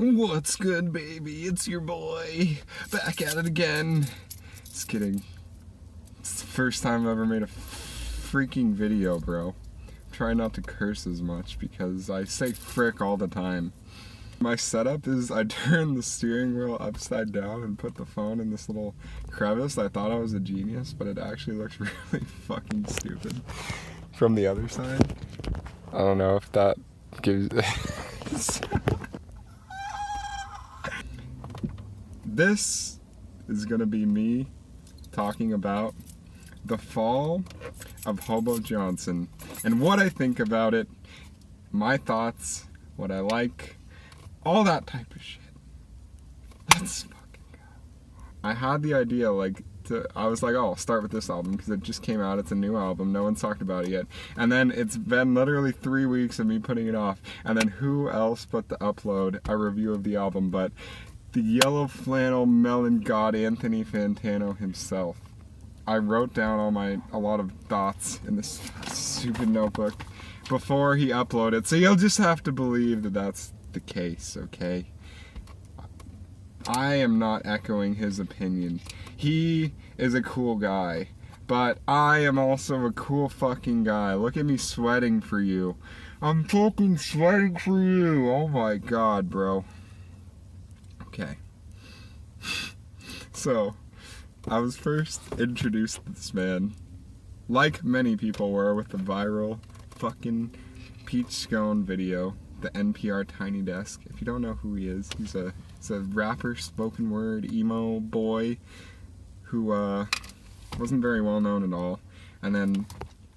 What's good, baby? It's your boy. Back at it again. Just kidding. It's the first time I've ever made a freaking video, bro. Try not to curse as much because I say frick all the time. My setup is I turn the steering wheel upside down and put the phone in this little crevice. I thought I was a genius, but it actually looks really fucking stupid from the other side. I don't know if that gives... This is gonna be me talking about the fall of Hobo Johnson and what I think about it, my thoughts, what I like, all that type of shit. Let's fucking go. I had the idea, I was like, oh, I'll start with this album because it just came out. It's a new album. No one's talked about it yet. And then it's been literally 3 weeks of me putting it off. And then who else but to upload a review of the album but the yellow flannel melon god Anthony Fantano himself. I wrote down a lot of thoughts in this stupid notebook before he uploaded, so you'll just have to believe that that's the case, okay? I am not echoing his opinion. He is a cool guy, but I am also a cool fucking guy. Look at me sweating for you. I'm fucking sweating for you. Oh my god, bro. Okay. So, I was first introduced to this man, like many people were, with the viral fucking peach scone video, the NPR Tiny Desk. If you don't know who he is, he's a rapper, spoken word, emo boy who wasn't very well known at all, and then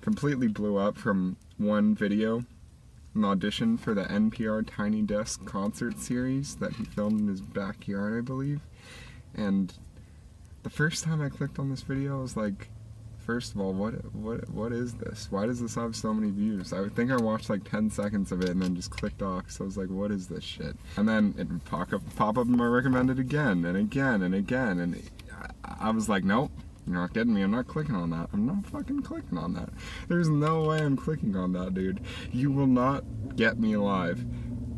completely blew up from one video, an audition for the NPR Tiny Desk concert series that he filmed in his backyard, I believe. And the first time I clicked on this video, I was like, first of all, what is this? Why does this have so many views? I would think I watched like 10 seconds of it and then just clicked off, so I was like, what is this shit? And then it would pop up and I recommended again and again and again, and I was like, nope. You're not getting me. I'm not clicking on that. I'm not fucking clicking on that. There's no way I'm clicking on that, dude. You will not get me alive.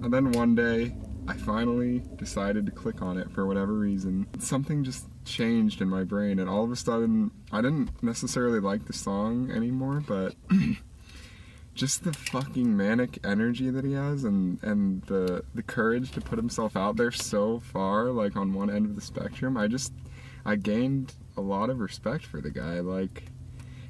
And then one day, I finally decided to click on it for whatever reason. Something just changed in my brain, and all of a sudden, I didn't necessarily like the song anymore, but just the fucking manic energy that he has and the courage to put himself out there so far, like on one end of the spectrum, I gained a lot of respect for the guy. Like,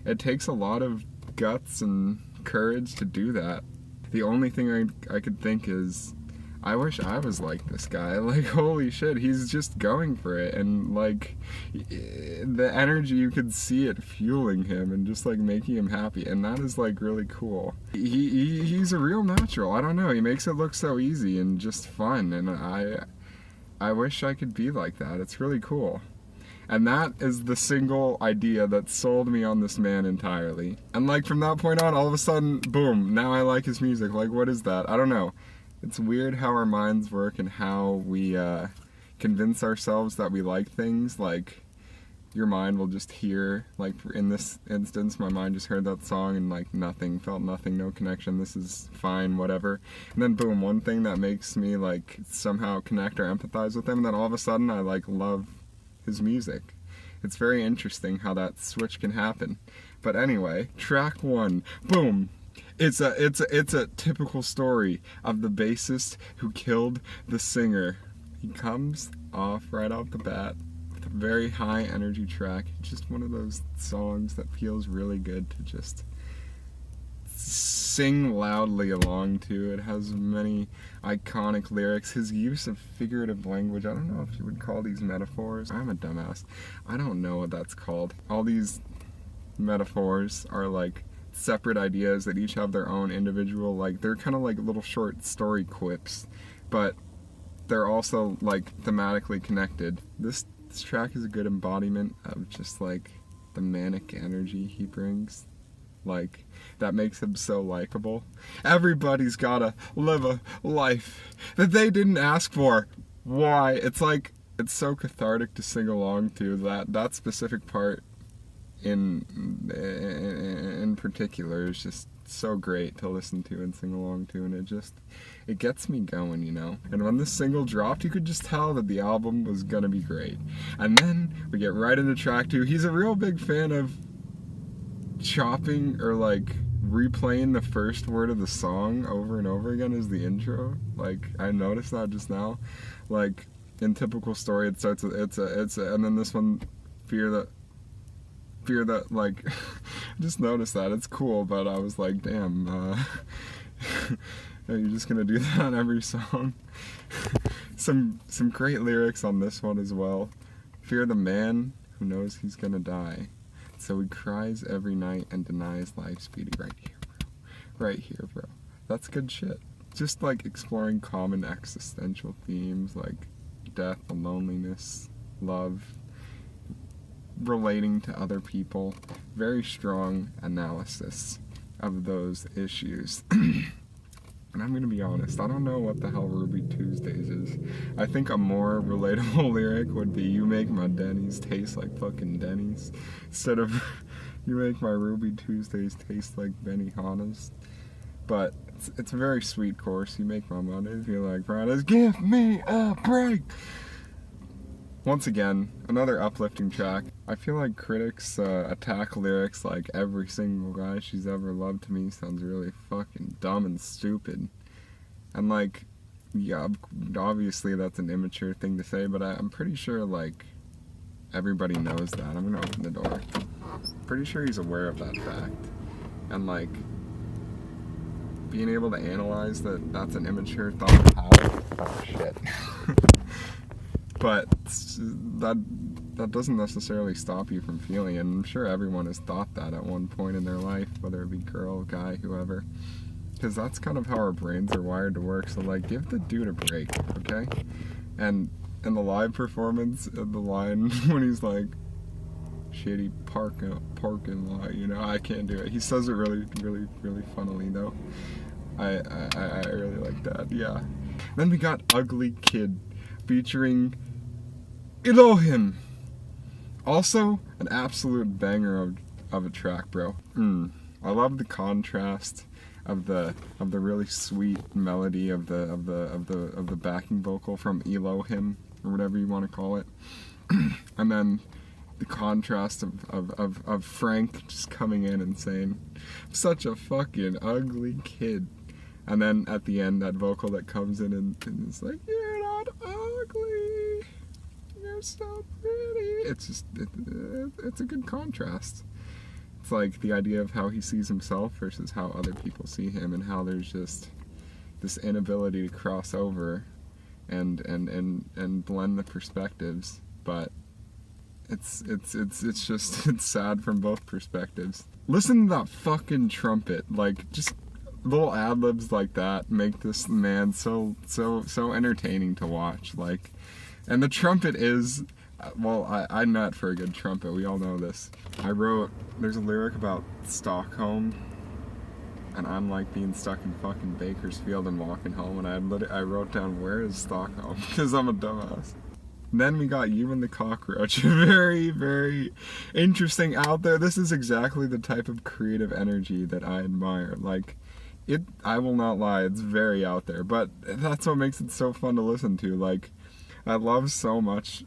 it takes a lot of guts and courage to do that. The only thing I could think is, I wish I was like this guy. Like, holy shit, he's just going for it, and like, the energy, you could see it fueling him and just like making him happy, and that is like really cool. He's a real natural. I don't know, he makes it look so easy and just fun, and I wish I could be like that. It's really cool. And that is the single idea that sold me on this man entirely. And like from that point on, all of a sudden, boom, now I like his music. Like, what is that? I don't know. It's weird how our minds work and how we convince ourselves that we like things. Like, your mind will just hear, like in this instance, my mind just heard that song and like nothing, felt nothing, no connection, this is fine, whatever. And then boom, one thing that makes me like somehow connect or empathize with him, and then all of a sudden I like love his music. It's very interesting how that switch can happen. But anyway, track one, boom. It's a typical story of the bassist who killed the singer. He comes off right off the bat with a very high energy track. Just one of those songs that feels really good to just sing loudly along to. It has many iconic lyrics. His use of figurative language, I don't know if you would call these metaphors. I'm a dumbass. I don't know what that's called. All these metaphors are like separate ideas that each have their own individual, like, they're kind of like little short story quips, but they're also like thematically connected. This track is a good embodiment of just like the manic energy he brings. Like, that makes him so likable. Everybody's gotta live a life that they didn't ask for. Why? It's like, it's so cathartic to sing along to. That specific part in particular is just so great to listen to and sing along to, and it gets me going, you know. And when this single dropped, you could just tell that the album was gonna be great. And then we get right into track 2. He's a real big fan of chopping or like replaying the first word of the song over and over again as the intro. Like, I noticed that just now. Like, in typical story, it starts with it's a, and then this one, fear that, like, I just noticed that. It's cool, but I was like, damn, are you just gonna do that on every song? Some great lyrics on this one as well. Fear the man who knows he's gonna die, so he cries every night and denies life's beauty. Right here, bro. Right here, bro. That's good shit. Just like exploring common existential themes like death, loneliness, love, relating to other people. Very strong analysis of those issues. And I'm gonna be honest, I don't know what the hell Ruby Tuesdays is. I think a more relatable lyric would be, you make my Denny's taste like fucking Denny's, instead of you make my Ruby Tuesdays taste like Benihana's. But it's a very sweet chorus. You make my Mondays feel like Fridays. Give me a break! Once again, another uplifting track. I feel like critics attack lyrics like every single guy she's ever loved to me sounds really fucking dumb and stupid. And like, yeah, obviously that's an immature thing to say, but I'm pretty sure like everybody knows that. I'm gonna open the door. Pretty sure he's aware of that fact. And like, being able to analyze that that's an immature thought. Oh shit. But that doesn't necessarily stop you from feeling it. And I'm sure everyone has thought that at one point in their life, whether it be girl, guy, whoever. Because that's kind of how our brains are wired to work. So like, give the dude a break, okay? And in the live performance, the line when he's like, shitty parking lot, you know, I can't do it. He says it really, really, really funnily though. I really like that, yeah. Then we got Ugly Kid featuring Elohim. Also, an absolute banger of a track, bro. I love the contrast of the really sweet melody of the backing vocal from Elohim, or whatever you want to call it, and then the contrast of Frank just coming in and saying, "I'm such a fucking ugly kid," and then at the end that vocal that comes in and it's like, "You're not ugly, you're so pretty." It's just it's a good contrast. It's like the idea of how he sees himself versus how other people see him, and how there's just this inability to cross over and blend the perspectives, but it's sad from both perspectives. Listen to that fucking trumpet. Like, just little ad-libs like that make this man so entertaining to watch. Like, and the trumpet is, well, I'm not for a good trumpet, we all know this. There's a lyric about Stockholm, and I'm like being stuck in fucking Bakersfield and walking home, and I wrote down, where is Stockholm? Because I'm a dumbass. Then we got You and the Cockroach. Very, very interesting out there. This is exactly the type of creative energy that I admire. Like, I will not lie, it's very out there, but that's what makes it so fun to listen to. Like, I love so much,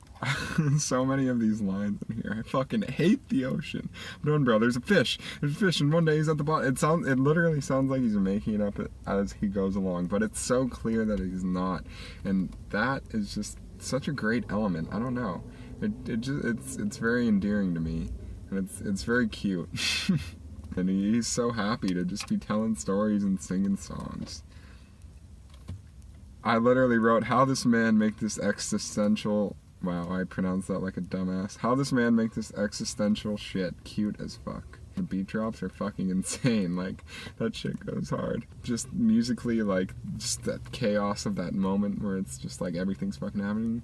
so many of these lines in here. I fucking hate the ocean. I'm doing, bro, there's a fish, and one day he's at the bottom. It literally sounds like he's making it up as he goes along, but it's so clear that he's not, and that is just such a great element. I don't know, it's very endearing to me, and it's very cute. And he's so happy to just be telling stories and singing songs. I literally wrote, how this man make this existential, wow, I pronounced that like a dumbass. How this man make this existential shit cute as fuck. The beat drops are fucking insane. Like, that shit goes hard. Just musically, like, just that chaos of that moment where it's just like everything's fucking happening.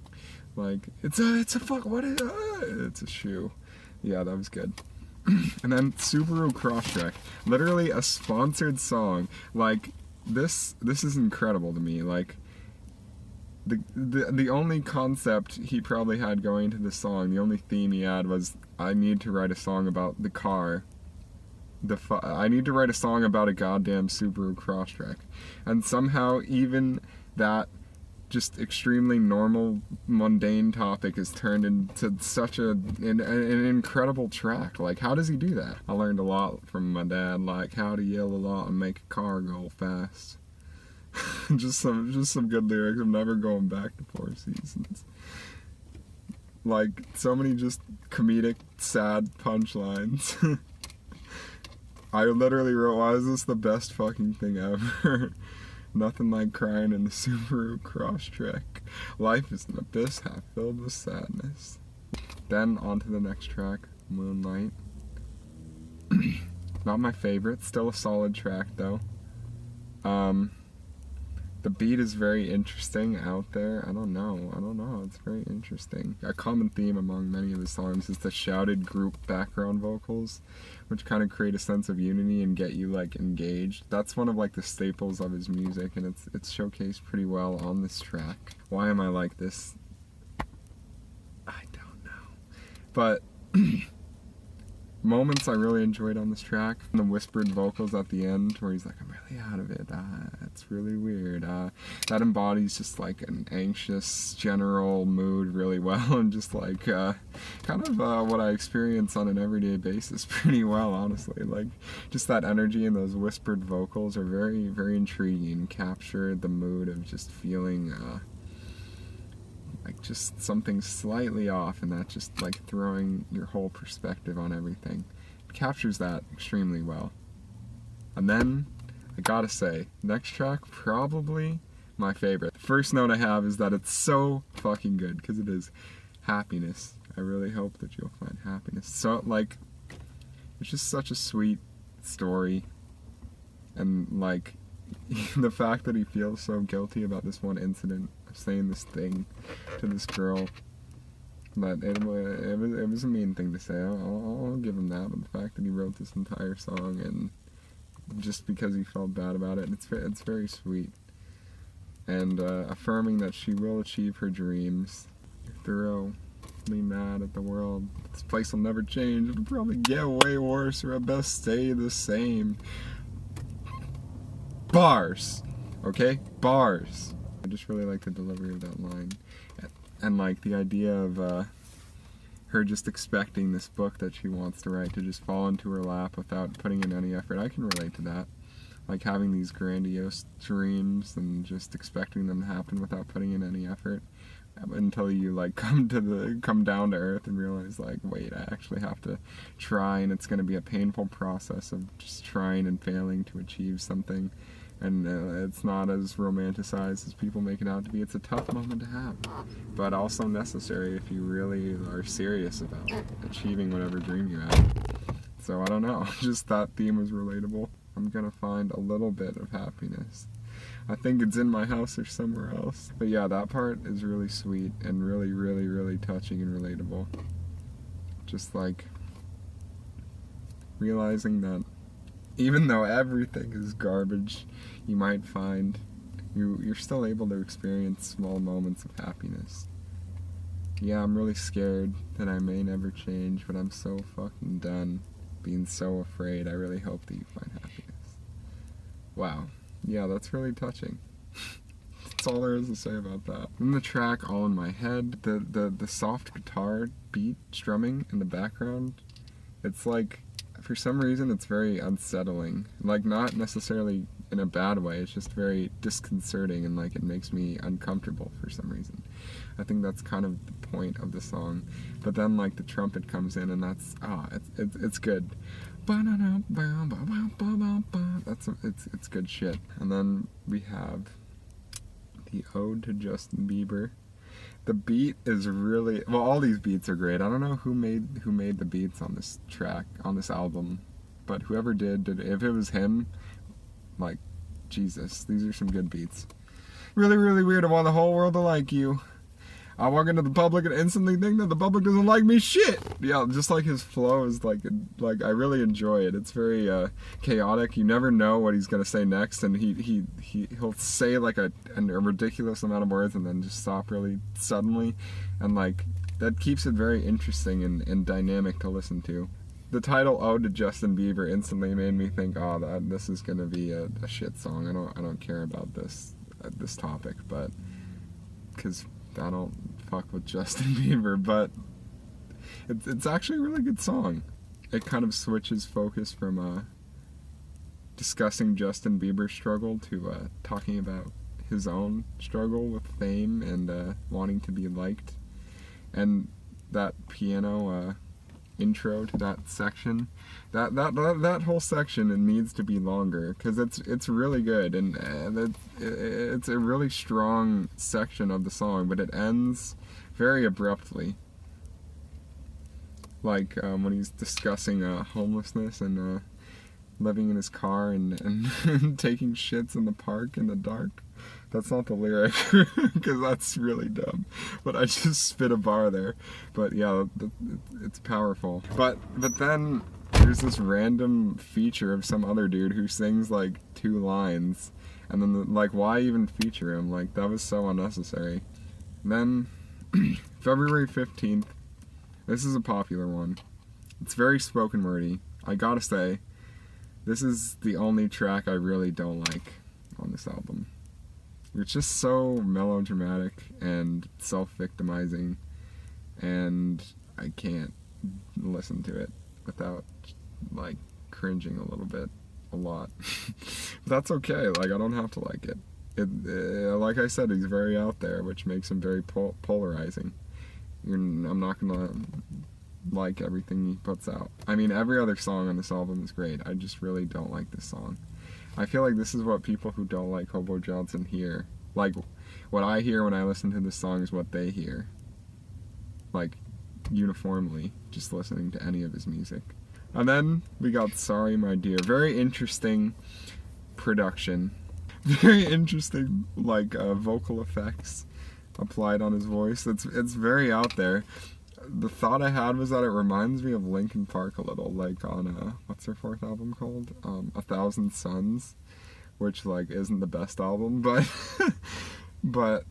Like, it's a shoe. Yeah, that was good. And then Subaru Crosstrek, literally a sponsored song. Like, this is incredible to me. Like, the only concept he probably had going into the song, the only theme he had was, I need to write a song about the car I need to write a song about a goddamn Subaru Crosstrek. And somehow even that just extremely normal, mundane topic is turned into such an incredible track. Like, how does he do that? I learned a lot from my dad, like how to yell a lot and make a car go fast. just some good lyrics. I'm never going back to Four Seasons. Like, so many just comedic, sad punchlines. I literally wrote, why is this the best fucking thing ever? Nothing like crying in the Subaru Crosstrek. Life is an abyss half filled with sadness. Then on to the next track, Moonlight. Not my favorite, still a solid track though. The beat is very interesting out there. I don't know, it's very interesting. A common theme among many of the songs is the shouted group background vocals, which kind of create a sense of unity and get you like engaged. That's one of like the staples of his music, and it's showcased pretty well on this track. Why am I like this? I don't know. But moments I really enjoyed on this track. The whispered vocals at the end where he's like, I'm really out of it. It's really weird. That embodies just like an anxious general mood really well, and just like kind of what I experience on an everyday basis pretty well, honestly. Like, just that energy and those whispered vocals are very, very intriguing. Capture the mood of just feeling like just something slightly off, and that just like throwing your whole perspective on everything. It captures that extremely well. And then, I gotta say, next track, probably my favorite. The first note I have is that it's so fucking good, because it is Happiness. I really hope that you'll find happiness. So, like, it's just such a sweet story, and like, the fact that he feels so guilty about this one incident, saying this thing to this girl, but it was a mean thing to say. I'll give him that. But the fact that he wrote this entire song, and just because he felt bad about it, it's very sweet. And affirming that she will achieve her dreams. Thoroughly mad at the world. This place will never change. It'll probably get way worse, or at best stay the same. Bars, okay? Bars. I just really like the delivery of that line, and like the idea of her just expecting this book that she wants to write to just fall into her lap without putting in any effort. I can relate to that, like having these grandiose dreams and just expecting them to happen without putting in any effort, until you like come down to earth and realize, like, wait, I actually have to try, and it's going to be a painful process of just trying and failing to achieve something. And it's not as romanticized as people make it out to be. It's a tough moment to have, but also necessary if you really are serious about achieving whatever dream you have. So I don't know, just that theme was relatable. I'm gonna find a little bit of happiness. I think it's in my house or somewhere else. But yeah, that part is really sweet and really, really, really touching and relatable. Just like realizing that even though everything is garbage, you might find you're still able to experience small moments of happiness. Yeah, I'm really scared that I may never change, but I'm so fucking done being so afraid. I really hope that you find happiness. Wow. Yeah, that's really touching. That's all there is to say about that. And the track, All in My Head, the soft guitar beat strumming in the background, it's like, for some reason, it's very unsettling. Like, not necessarily in a bad way, it's just very disconcerting, and like it makes me uncomfortable for some reason. I think that's kind of the point of the song. But then like the trumpet comes in, and that's it's good. It's good shit. And then we have the Ode to Justin Bieber. The beat is really, well, all these beats are great. I don't know who made the beats on this track, on this album, but whoever did, if it was him, like, Jesus, these are some good beats. Really, really weird. I want the whole world to like you. I walk into the public and instantly think that the public doesn't like me. Shit! Yeah, just like his flow is like I really enjoy it. It's very chaotic. You never know what he's gonna say next, and he'll say like a ridiculous amount of words and then just stop really suddenly, and like that keeps it very interesting and dynamic to listen to. the title "Ode to Justin Bieber" instantly made me think, oh, this is gonna be a shit song. I don't care about this topic, but because I don't fuck with Justin Bieber, but it's actually a really good song. It kind of switches focus from discussing Justin Bieber's struggle to talking about his own struggle with fame and wanting to be liked. And that piano intro to that section, that whole section, it needs to be longer because it's really good, and it's a really strong section of the song, but it ends very abruptly. Like when he's discussing homelessness and living in his car and taking shits in the park in the dark. That's not the lyric, because that's really dumb. But I just spit a bar there. But yeah, it's powerful. But then there's this random feature of some other dude who sings like 2 lines. And then, like, why even feature him? Like, that was so unnecessary. And then, February 15th, this is a popular one. It's very spoken wordy. I gotta say, this is the only track I really don't like on this album. It's just so melodramatic and self-victimizing, and I can't listen to it without, like, cringing a little bit, a lot. But that's okay, like, I don't have to like it. Like I said, he's very out there, which makes him very polarizing. I'm not gonna like everything he puts out. I mean, every other song on this album is great. I just really don't like this song. I feel like this is what people who don't like Hobo Johnson hear. Like, what I hear when I listen to this song is what they hear. Like, uniformly, just listening to any of his music. And then we got Sorry My Dear. Very interesting production. Very interesting, like, vocal effects applied on his voice. It's very out there. The thought I had was that it reminds me of Linkin Park a little, like on what's their 4th album called? 1,000 Suns, which, like, isn't the best album, but but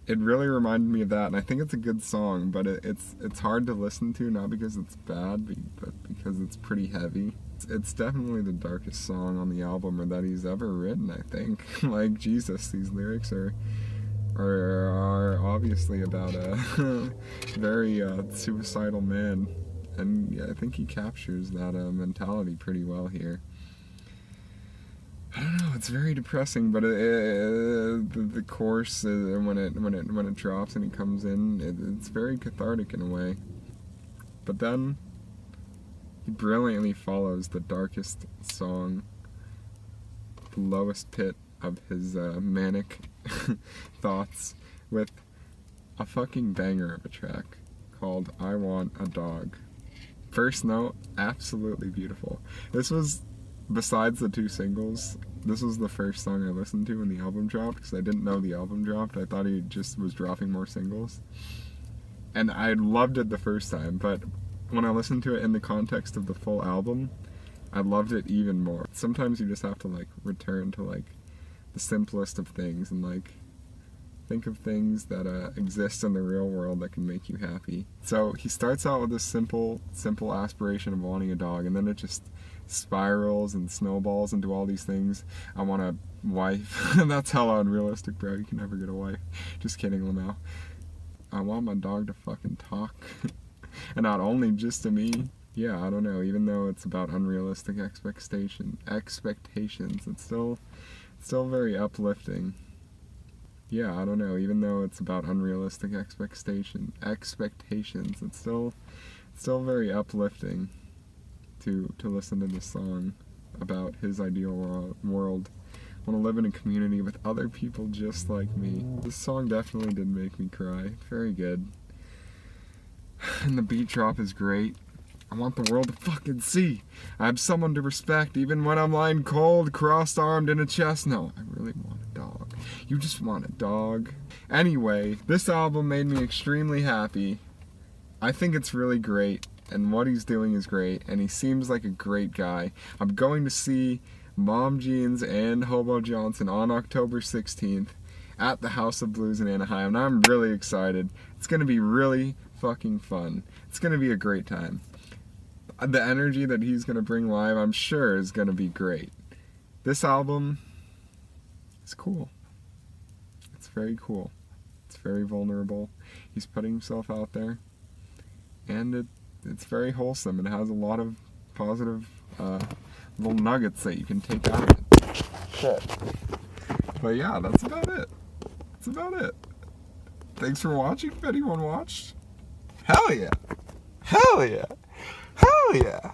it really reminded me of that, and I think it's a good song, but it's hard to listen to, not because it's bad, but because it's pretty heavy. It's definitely the darkest song on the album, or that he's ever written, I think. Like, Jesus, these lyrics are obviously about a very suicidal man, and yeah, I think he captures that mentality pretty well here. I don't know, it's very depressing, but the chorus, when it drops and he comes in, it's very cathartic in a way. But then he brilliantly follows the darkest song, the lowest pit of his manic thoughts, with a fucking banger of a track called I Want a Dog. First note, absolutely beautiful. This was, besides the 2 singles, this was the first song I listened to when the album dropped, because I didn't know the album dropped. I thought he just was dropping more singles. And I loved it the first time, but when I listened to it in the context of the full album, I loved it even more. Sometimes you just have to, like, return to, like, the simplest of things and, like, think of things that exist in the real world that can make you happy. So he starts out with this simple aspiration of wanting a dog, and then it just spirals and snowballs into all these things. I want a wife. That's hella unrealistic, bro. You can never get a wife. Just kidding, Lamau. I want my dog to fucking talk. And not only just to me. Yeah, I don't know. Even though it's about unrealistic expectations, it's still very uplifting. Yeah, I don't know. Even though it's about unrealistic expectations, it's still very uplifting to listen to this song about his ideal world. I want to live in a community with other people just like me. This song definitely did make me cry. Very good. And the beat drop is great. I want the world to fucking see. I have someone to respect even when I'm lying cold, crossed-armed in a chest. No, I really want a dog. You just want a dog. Anyway, this album made me extremely happy. I think it's really great, and what he's doing is great, and he seems like a great guy. I'm going to see Mom Jeans and Hobo Johnson on October 16th at the House of Blues in Anaheim, and I'm really excited. It's going to be really fucking fun. It's going to be a great time. the energy that he's gonna bring live, I'm sure, is gonna be great. This album is cool. It's very cool. It's very vulnerable. He's putting himself out there, and it's very wholesome. It has a lot of positive little nuggets that you can take out of it. Shit. But yeah, that's about it. That's about it. Thanks for watching, if anyone watched. Hell yeah. Hell yeah. Hell yeah.